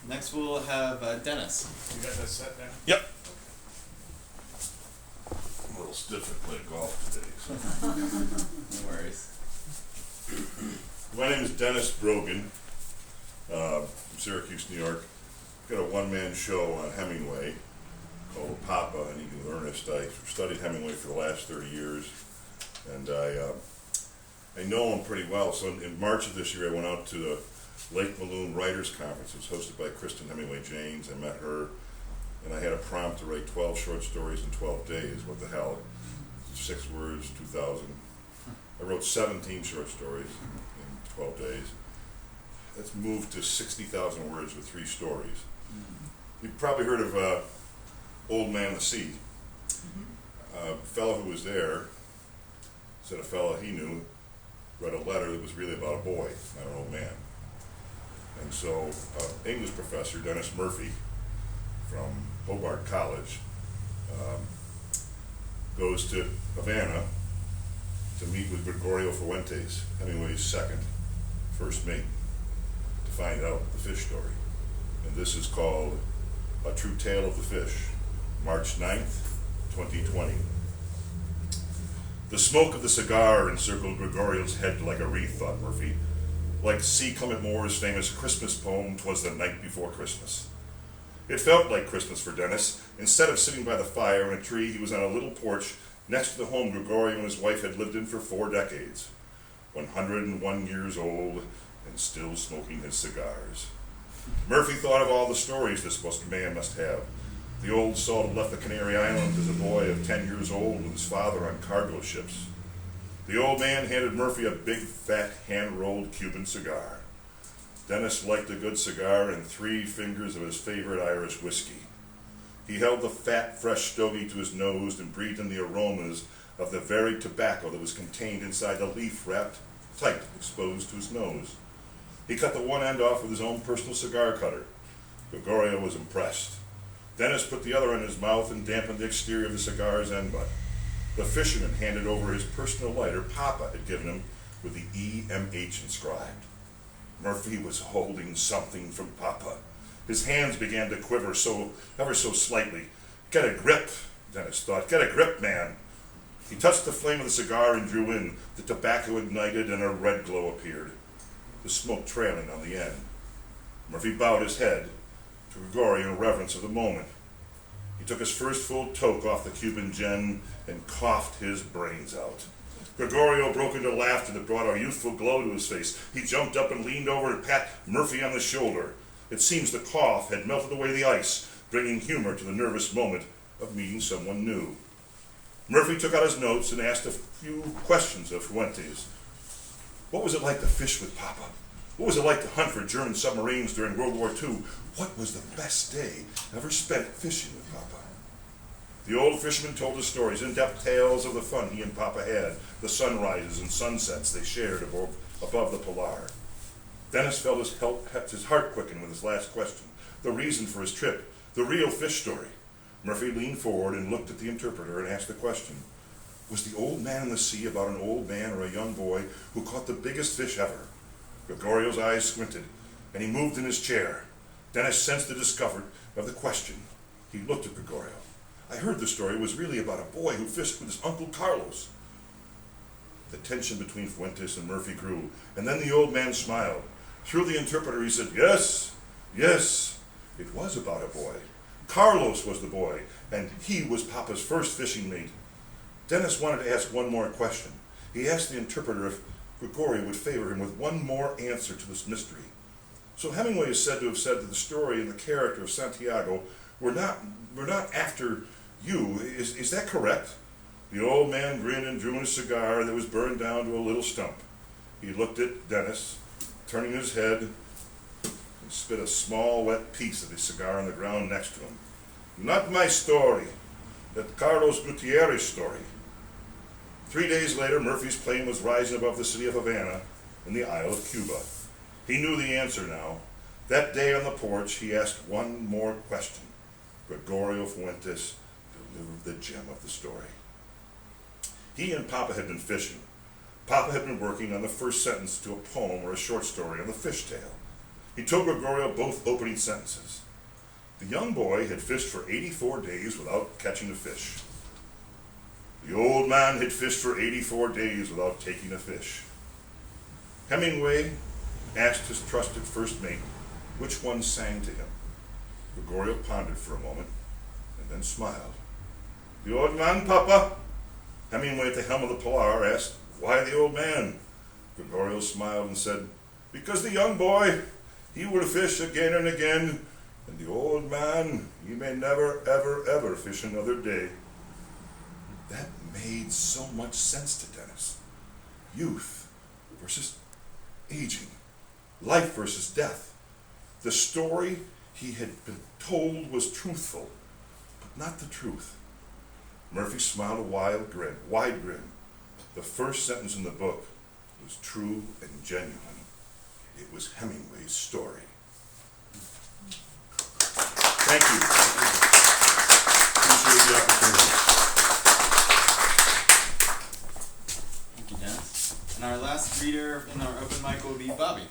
Next we'll have Dennis. You got that set now? Yep. I'm a little stiff at playing golf today. So. No worries. My name is Dennis Brogan, from Syracuse, New York. I've got a one-man show on Hemingway called Papa and Eagle Ernest. I studied Hemingway for the last 30 years, and I know him pretty well. So in March of this year, I went out to the Lake Maloon Writers Conference. It was hosted by Kristen Hemingway James. I met her, and I had a prompt to write 12 short stories in 12 days. What the hell? 6 words, 2,000. I wrote 17 short stories in 12 days. That's moved to 60,000 words with 3 stories. You've probably heard of Old Man the Sea. A fellow who was there said a fellow he knew read a letter that was really about a boy, not an old man. And so English professor Dennis Murphy from Hobart College goes to Havana to meet with Gregorio Fuentes, Hemingway's first mate, to find out the fish story. And this is called A True Tale of the Fish, March 9th, 2020. The smoke of the cigar encircled Gregorio's head like a wreath, thought Murphy. Like C. Clement Moore's famous Christmas poem, "'Twas the Night Before Christmas." It felt like Christmas for Dennis. Instead of sitting by the fire in a tree, he was on a little porch next to the home Gregorio and his wife had lived in for 4 decades. 101 years old and still smoking his cigars. Murphy thought of all the stories this man must have. The old salt had left the Canary Islands as a boy of 10 years old with his father on cargo ships. The old man handed Murphy a big, fat, hand-rolled Cuban cigar. Dennis liked a good cigar and 3 fingers of his favorite Irish whiskey. He held the fat, fresh stogie to his nose and breathed in the aromas of the very tobacco that was contained inside the leaf wrapped tight, exposed to his nose. He cut the one end off with his own personal cigar cutter. Gregorio was impressed. Dennis put the other in his mouth and dampened the exterior of the cigar's end butt. The fisherman handed over his personal lighter Papa had given him with the EMH inscribed. Murphy was holding something from Papa. His hands began to quiver ever so slightly. Get a grip, Dennis thought. Get a grip, man. He touched the flame of the cigar and drew in. The tobacco ignited and a red glow appeared, the smoke trailing on the end. Murphy bowed his head to Gregorio in reverence of the moment. He took his first full toke off the Cuban gin and coughed his brains out. Gregorio broke into laughter that brought a youthful glow to his face. He jumped up and leaned over to pat Murphy on the shoulder. It seems the cough had melted away the ice, bringing humor to the nervous moment of meeting someone new. Murphy took out his notes and asked a few questions of Fuentes. What was it like to fish with Papa? What was it like to hunt for German submarines during World War II? What was the best day ever spent fishing with Papa? The old fisherman told his stories, in-depth tales of the fun he and Papa had, the sunrises and sunsets they shared above the Pilar. Dennis felt his heart quicken with his last question, the reason for his trip, the real fish story. Murphy leaned forward and looked at the interpreter and asked the question. Was the old man in the sea about an old man or a young boy who caught the biggest fish ever? Gregorio's eyes squinted, and he moved in his chair. Dennis sensed the discomfort of the question. He looked at Gregorio. I heard the story was really about a boy who fished with his Uncle Carlos. The tension between Fuentes and Murphy grew, and then the old man smiled. Through the interpreter he said, yes, it was about a boy. Carlos was the boy, and he was Papa's first fishing mate. Dennis wanted to ask one more question. He asked the interpreter if Gregorio would favor him with one more answer to this mystery. So Hemingway is said to have said that the story and the character of Santiago were not after you. Is that correct? The old man grinned and drew in a cigar that was burned down to a little stump. He looked at Dennis, turning his head, and spit a small wet piece of the cigar on the ground next to him. Not my story. That Carlos Gutierrez story. 3 days later, Murphy's plane was rising above the city of Havana in the Isle of Cuba. He knew the answer now. That day on the porch, he asked one more question. Gregorio Fuentes delivered the gem of the story. He and Papa had been fishing. Papa had been working on the first sentence to a poem or a short story on the fishtail. He told Gregorio both opening sentences. The young boy had fished for 84 days without catching a fish. The old man had fished for 84 days without taking a fish. Hemingway asked his trusted first mate which one sang to him. Gregorio pondered for a moment and then smiled. The old man, Papa. Hemingway at the helm of the Pilar asked, why the old man? Gregorio smiled and said, because the young boy, he will fish again and again, and the old man, he may never, ever, ever fish another day. That made so much sense to Dennis. Youth versus aging, life versus death. The story he had been told was truthful, but not the truth. Murphy smiled a wide grin. The first sentence in the book was true and genuine. It was Hemingway's story. Thank you. Appreciate the opportunity. Thank you, Dennis. And our last reader in our open mic will be Bobby.